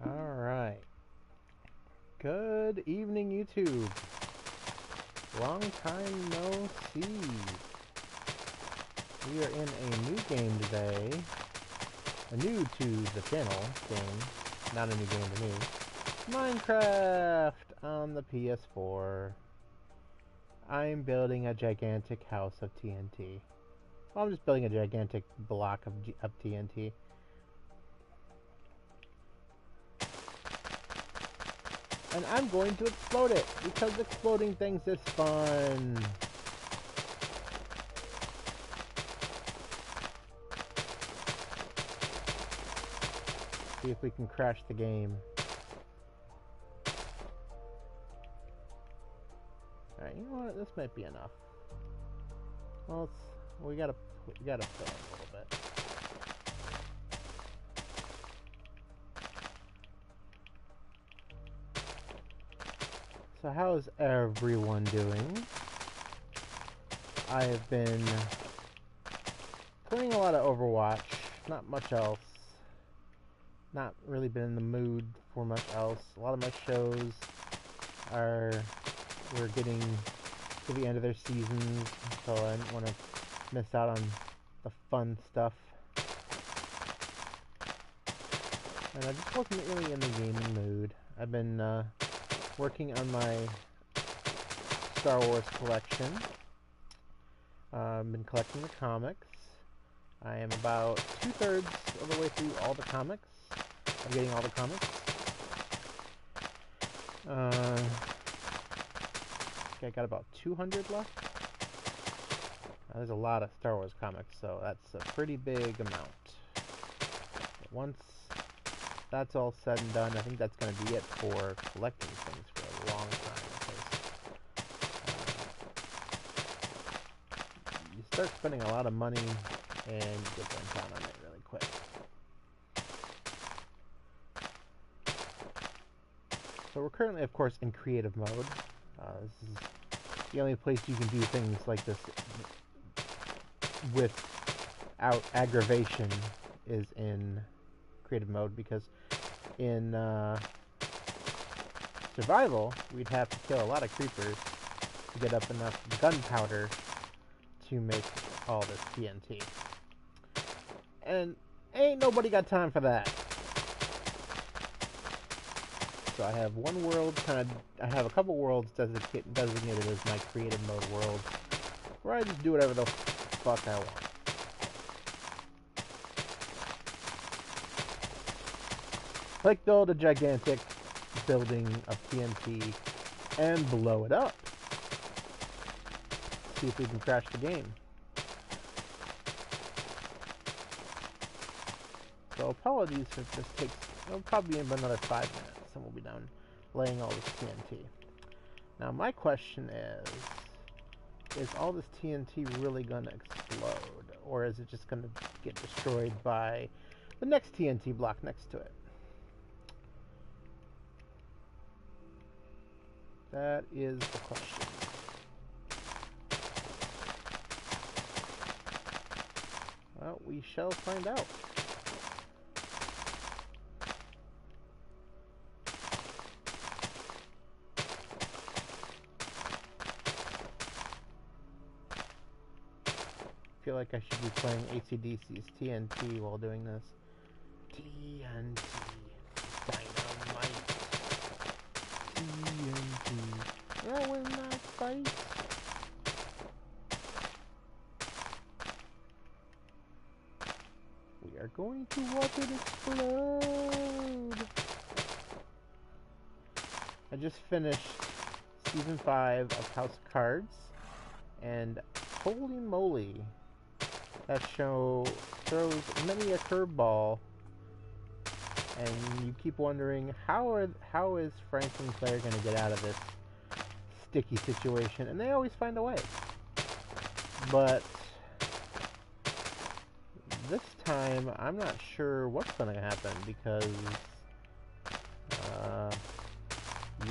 Alright. Good evening, YouTube. Long time no see. We are in a new game today. A new to the channel game. Not a new game to me. Minecraft on the PS4. I'm building a gigantic house of TNT. Well, I'm just building a gigantic block of TNT. And I'm going to explode it, because exploding things is fun. See if we can crash the game. Alright, you know what? This might be enough. Well, we gotta fill it a little bit. So how's everyone doing? I have been playing a lot of Overwatch, not much else. Not really been in the mood for much else. A lot of my shows we're getting to the end of their seasons, so I didn't want to miss out on the fun stuff. And I just wasn't really in the gaming mood. I've been working on my Star Wars collection. I've been collecting the comics. I am about 2/3 of the way through all the comics. I'm getting all the comics. I got about 200 left. There's a lot of Star Wars comics, so that's a pretty big amount. But once that's all said and done, I think that's going to be it for collecting things for a long time. Because you start spending a lot of money and you get burnt out on it really quick. So we're currently, of course, in creative mode. This is the only place you can do things like this without aggravation is in creative mode, because in survival, we'd have to kill a lot of creepers to get up enough gunpowder to make all this TNT. And ain't nobody got time for that. So I have one world I have a couple worlds designated as my creative mode worlds, where I just do whatever the fuck I want. Like build a gigantic building of TNT and blow it up. See if we can crash the game. So apologies if this takes, it'll probably be about another 5 minutes and we'll be done laying all this TNT. Now my question is all this TNT really gonna explode? Or is it just gonna get destroyed by the next TNT block next to it? That is the question. Well, we shall find out. I feel like I should be playing AC/DC's TNT while doing this. TNT. Dynamite. TNT. Yeah, we're not fight. We are going to watch it explode. I just finished Season 5 of House of Cards, and holy moly, that show throws many a curveball, and you keep wondering how is Frank and Claire going to get out of this sticky situation, and they always find a way. But this time, I'm not sure what's going to happen, because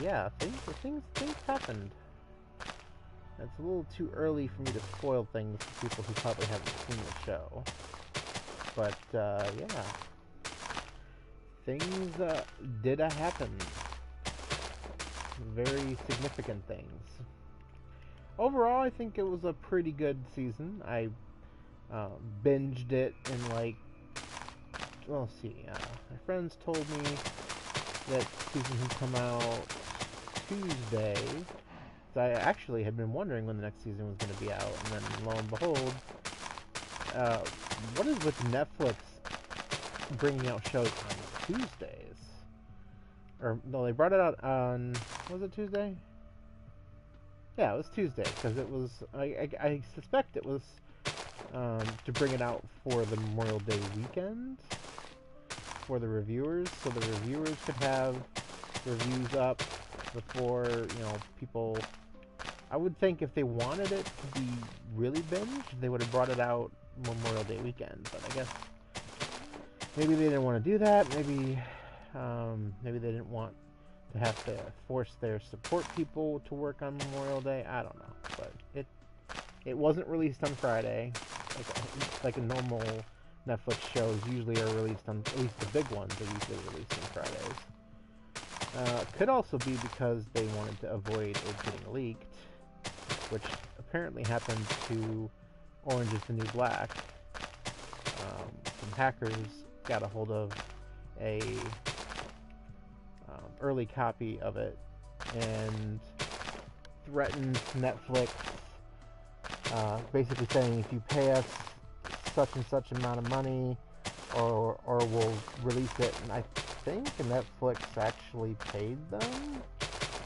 yeah, things happened. It's a little too early for me to spoil things for people who probably haven't seen the show. But, yeah. Things did happen. Very significant things. Overall, I think it was a pretty good season. I binged it in like, well, let's see. My friends told me that season would come out Tuesday. So I actually had been wondering when the next season was going to be out, and then lo and behold, what is with Netflix bringing out shows on Tuesdays? Or no, they brought it out on, was it Tuesday? Yeah, it was Tuesday, because it was, I suspect it was to bring it out for the Memorial Day weekend for the reviewers, so the reviewers could have reviews up before, people. I would think if they wanted it to be really binged, they would have brought it out Memorial Day weekend. But I guess maybe they didn't want to do that. Maybe they didn't want to have to force their support people to work on Memorial Day. I don't know, but it wasn't released on Friday, like a normal Netflix shows usually are released on, at least the big ones are usually released on Fridays. Could also be because they wanted to avoid it getting leaked, which apparently happened to Orange is the New Black. Some hackers got a hold of a early copy of it and threatened Netflix, basically saying if you pay us such and such amount of money, or we'll release it. And I think Netflix actually paid them,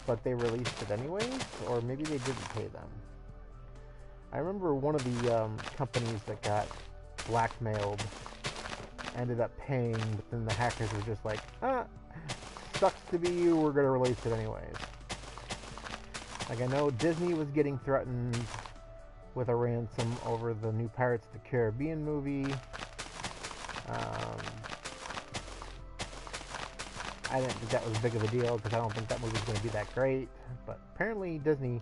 but they released it anyways, or maybe they didn't pay them. I remember one of the companies that got blackmailed ended up paying, but then the hackers were just like, sucks to be you, we're going to release it anyways. Like, I know Disney was getting threatened with a ransom over the new Pirates of the Caribbean movie. I didn't think that was big of a deal because I don't think that movie was going to be that great. But apparently Disney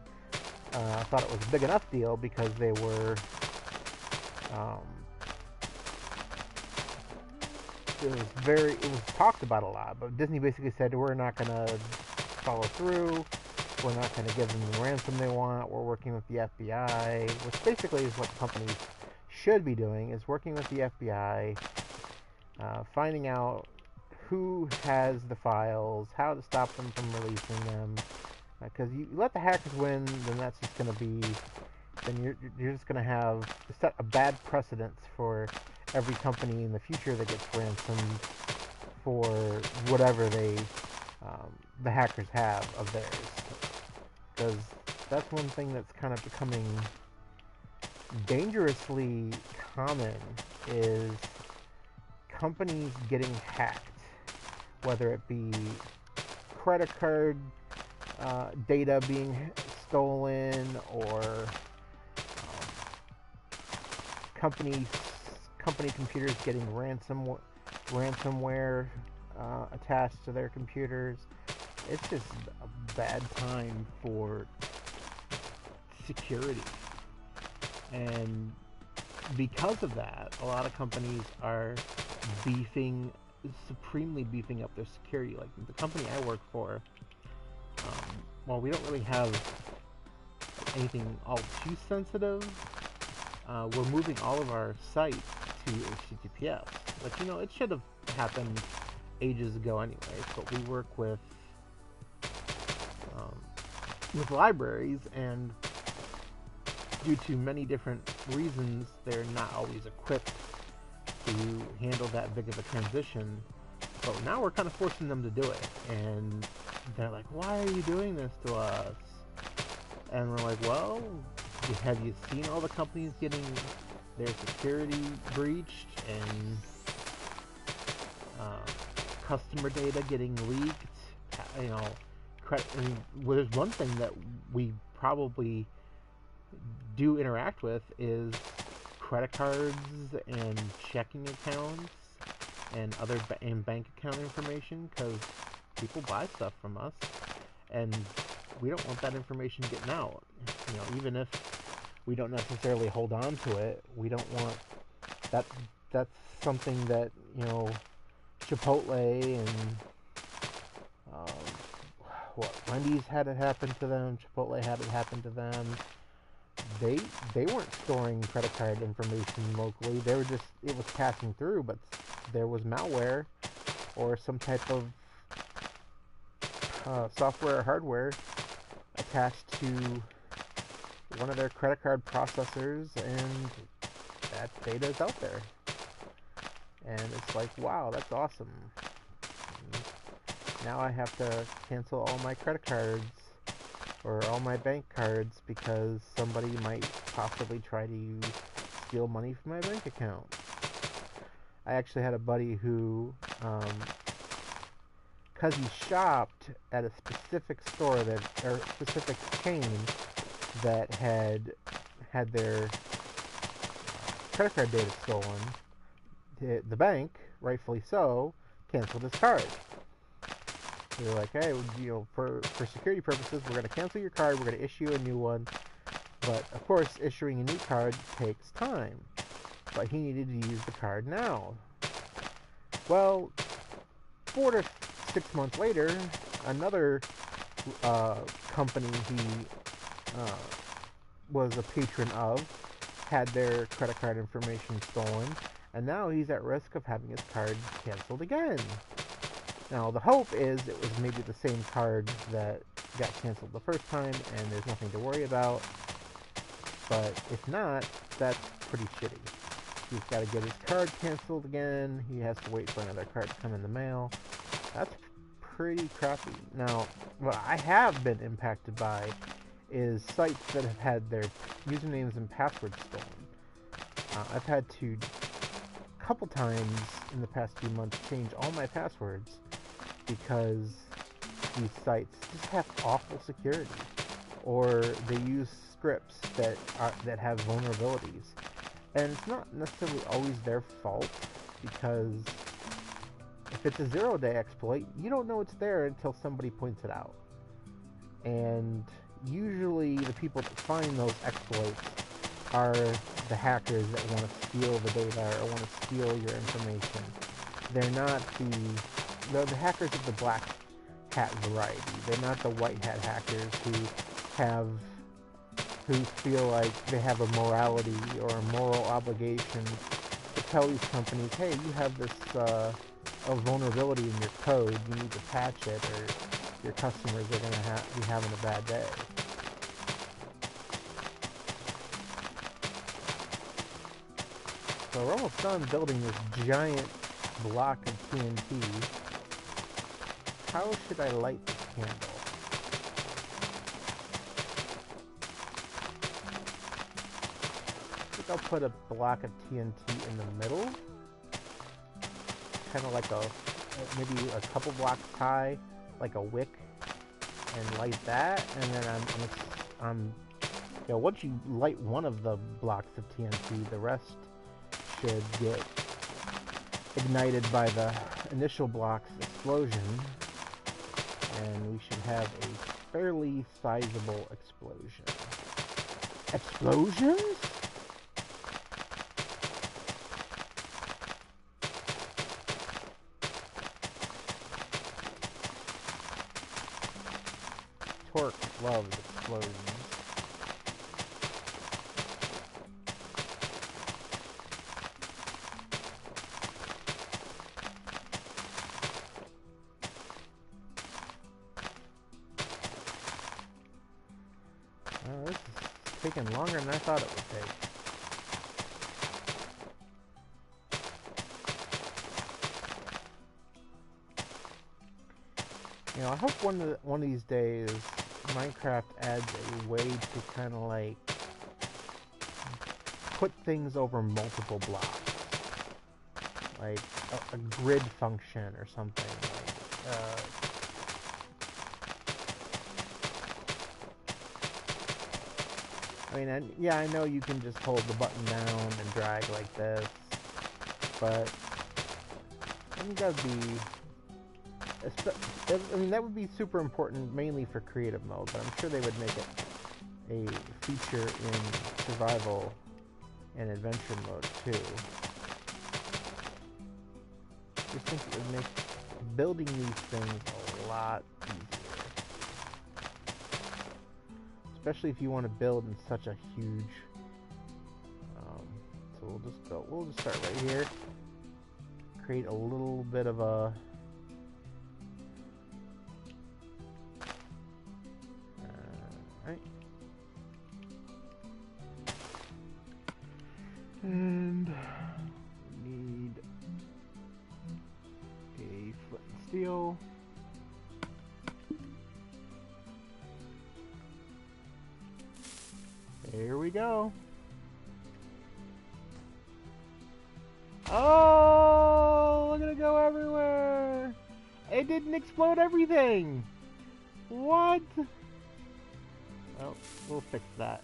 thought it was a big enough deal because they were it was talked about a lot, but Disney basically said we're not going to follow through. We're not going to give them the ransom they want. We're working with the FBI, which basically is what companies should be doing, is working with the FBI, finding out who has the files, how to stop them from releasing them. Because you let the hackers win, then that's just going to be, then you're just going to have set a bad precedence for every company in the future that gets ransomed for whatever the hackers have of theirs. Because that's one thing that's kind of becoming dangerously common, is companies getting hacked, whether it be credit card data being stolen, or company computers getting ransomware attached to their computers. It's just a bad time for security. And because of that, a lot of companies are supremely beefing up their security. Like the company I work for, while we don't really have anything all too sensitive, we're moving all of our sites to HTTPS. But it should have happened ages ago anyways, but we work with libraries, and due to many different reasons, they're not always equipped to handle that big of a transition. But now we're kind of forcing them to do it, and they're like, why are you doing this to us? And we're like, well, have you seen all the companies getting their security breached, and customer data getting leaked? There's one thing that we probably do interact with is credit cards and checking accounts and other bank account information, because people buy stuff from us, and we don't want that information getting out. You know, even if we don't necessarily hold on to it, we don't want that. That's something that, you know, Chipotle and Wendy's had it happen to them. Chipotle had it happen to them. They weren't storing credit card information locally. They were just, it was passing through, but there was malware or some type of software or hardware attached to one of their credit card processors, and that data is out there. And it's like, wow, that's awesome. And now I have to cancel all my credit cards or all my bank cards because somebody might possibly try to steal money from my bank account. I actually had a buddy who, because he shopped at a specific store or specific chain that had their credit card data stolen, the bank, rightfully so, canceled his card. They're like, hey, you know, for security purposes, we're going to cancel your card, we're going to issue a new one. But, of course, issuing a new card takes time. But he needed to use the card now. Well, 4 to 6 months later, another company he was a patron of had their credit card information stolen, and now he's at risk of having his card canceled again. Now, the hope is it was maybe the same card that got canceled the first time, and there's nothing to worry about. But if not, that's pretty shitty. He's got to get his card canceled again. He has to wait for another card to come in the mail. That's pretty crappy. Now, what I have been impacted by is sites that have had their usernames and passwords stolen. I've had to, a couple times in the past few months, change all my passwords because these sites just have awful security, or they use scripts that have vulnerabilities. And it's not necessarily always their fault, because if it's a zero-day exploit, you don't know it's there until somebody points it out. And usually the people that find those exploits are the hackers that want to steal the data or want to steal your information. They're not they're the hackers of the black hat variety. They're not the white hat hackers who feel like they have a morality or a moral obligation to tell these companies, hey, you have this a vulnerability in your code, you need to patch it, or your customers are going to be having a bad day. So we're almost done building this giant block of TNT. How should I light this candle? I think I'll put a block of TNT in the middle, kind of like maybe a couple blocks high, like a wick, and light that. And then once you light one of the blocks of TNT, the rest should get ignited by the initial block's explosion, and we should have a fairly sizable explosion. Explosions? Torque loves explosions. This is taking longer than I thought it would take. You know, I hope one of these days Minecraft adds a way to kind of like put things over multiple blocks, like a grid function or something. I know you can just hold the button down and drag like this, but I think that'd be I mean, that would be super important mainly for creative mode, but I'm sure they would make it a feature in survival and adventure mode too. I just think it would make building these things a lot easier. Especially if you want to build in such a huge... so we'll just start right here. Create a little bit of a... Alright. And we need a flint and steel. There we go. Oh, look at it go everywhere. It didn't explode everything. What? Well, we'll fix that.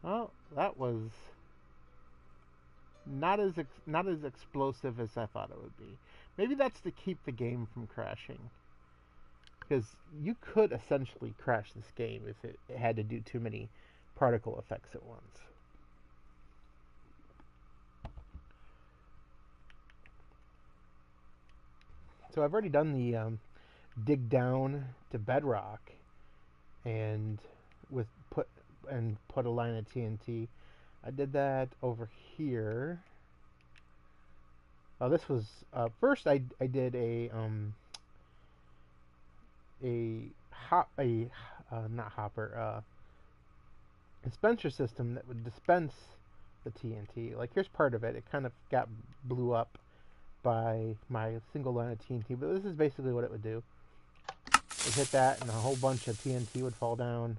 Well, that was not as explosive as I thought it would be. Maybe that's to keep the game from crashing. Because you could essentially crash this game if it had to do too many particle effects at once. So I've already done the dig down to bedrock and put a line of TNT. I did that over here. Oh, this was first I did a dispenser system that would dispense the TNT. Like, here's part of it. It kind of blew up by my single line of TNT, but this is basically what it would do. It hit that, and a whole bunch of TNT would fall down,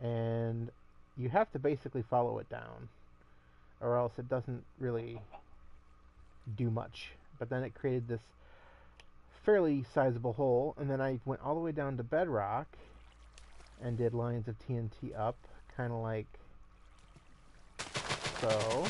and you have to basically follow it down, or else it doesn't really do much. But then it created this fairly sizable hole, and then I went all the way down to bedrock and did lines of TNT up, kind of like so.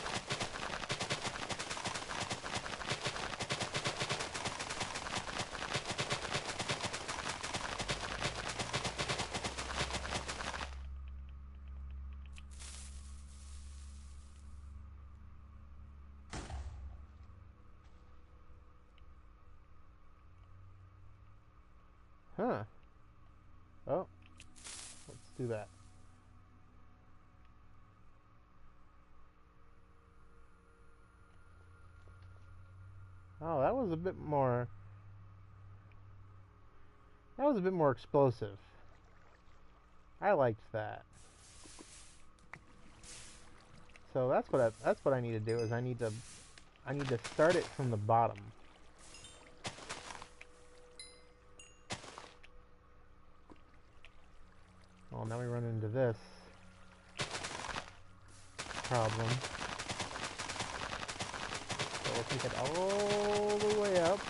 Huh. Oh. Let's do that. Oh, that was a bit more... That was a bit more explosive. I liked that. So that's what I need to do, is I need to start it from the bottom. Well, now we run into this problem. So we'll take it all the way up.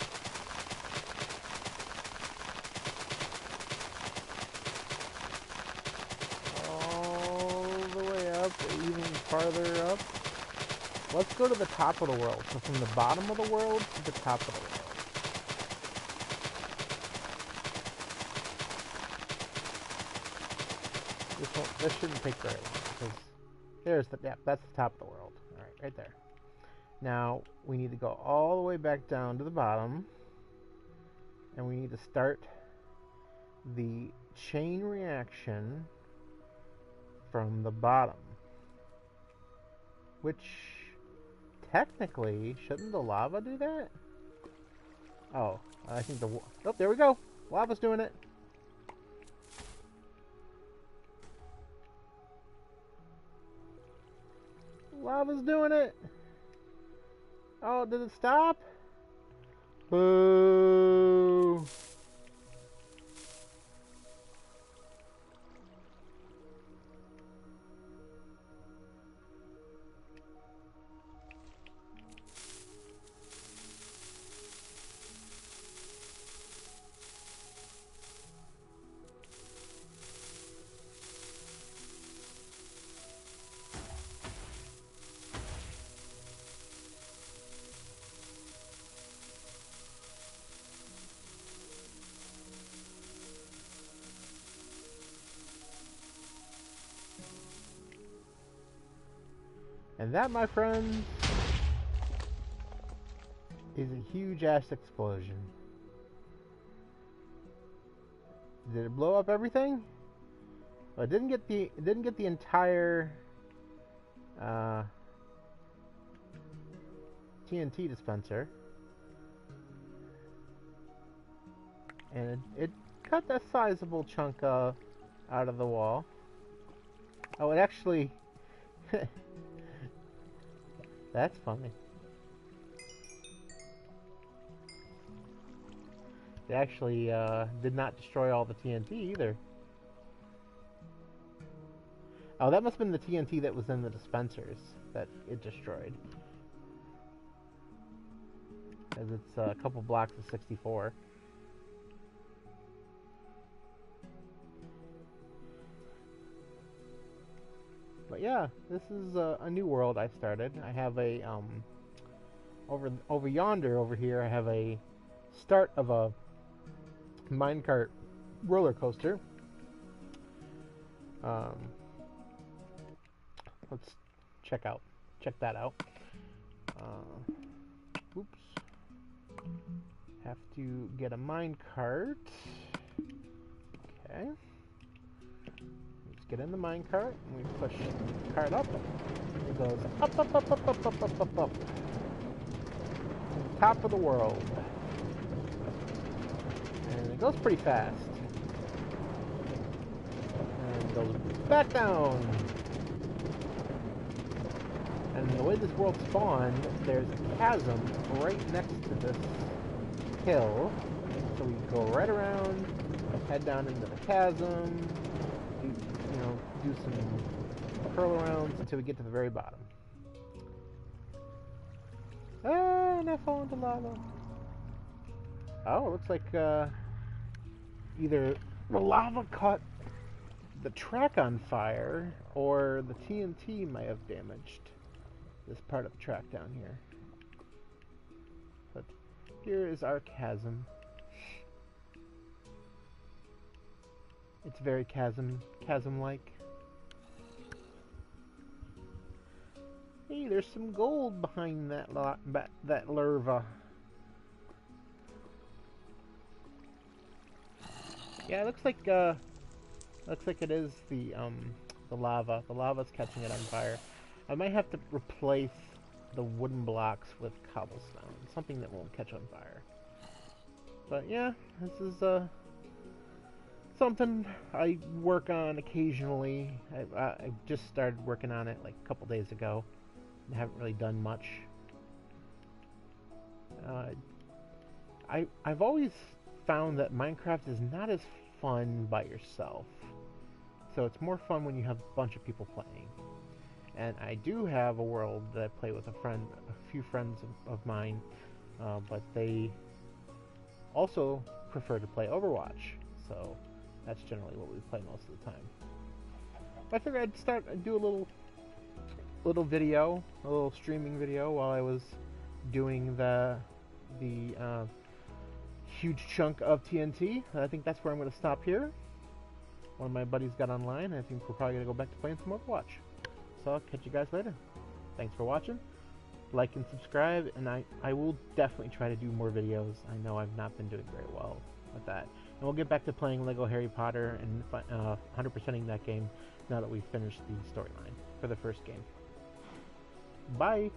All the way up, even farther up. Let's go to the top of the world. So from the bottom of the world to the top of the world. This shouldn't take very long, because that's the top of the world. Alright, right there. Now, we need to go all the way back down to the bottom, and we need to start the chain reaction from the bottom. Which, technically, shouldn't the lava do that? Oh, I think oh, there we go! Lava's doing it! Lava's doing it! Oh, did it stop? Boo! And that, my friends, is a huge ass explosion. Did it blow up everything? Well, it didn't get the entire TNT dispenser, and it cut a sizable chunk out of the wall. Oh, it actually that's funny. It actually did not destroy all the TNT either. Oh, that must have been the TNT that was in the dispensers that it destroyed. Because it's a couple blocks of 64. But yeah, this is a new world I started. I have a over yonder over here. I have a start of a minecart roller coaster. Let's check that out. Oops. Have to get a minecart. Okay. Let's get in the minecart and we push the cart up. It goes up, up, up, up, up, up, up, up, up. To the top of the world. And it goes pretty fast. And it goes back down. And the way this world spawned, there's a chasm right next to this hill. So we go right around, head down into the chasm, do some curl arounds until we get to the very bottom. Ah, and I fall into lava. Oh, it looks like either the lava caught the track on fire, or the TNT might have damaged this part of the track down here. But here is our chasm. It's very chasm-like. Hey, there's some gold behind that larva. Yeah, it looks like it is the lava. The lava's catching it on fire. I might have to replace the wooden blocks with cobblestone, something that won't catch on fire. But yeah, this is something I work on occasionally. I just started working on it like a couple days ago. I haven't really done much. I've always found that Minecraft is not as fun by yourself. So it's more fun when you have a bunch of people playing. And I do have a world that I play with a few friends of mine, but they also prefer to play Overwatch. So that's generally what we play most of the time. I figured I'd do a little video, a little streaming video while I was doing the huge chunk of TNT. I think that's where I'm going to stop here. One of my buddies got online. I think we're probably going to go back to playing some Overwatch. So I'll catch you guys later. Thanks for watching. Like and subscribe, and I will definitely try to do more videos. I know I've not been doing very well with that. And we'll get back to playing Lego Harry Potter and 100%ing that game now that we've finished the storyline for the first game. Bye!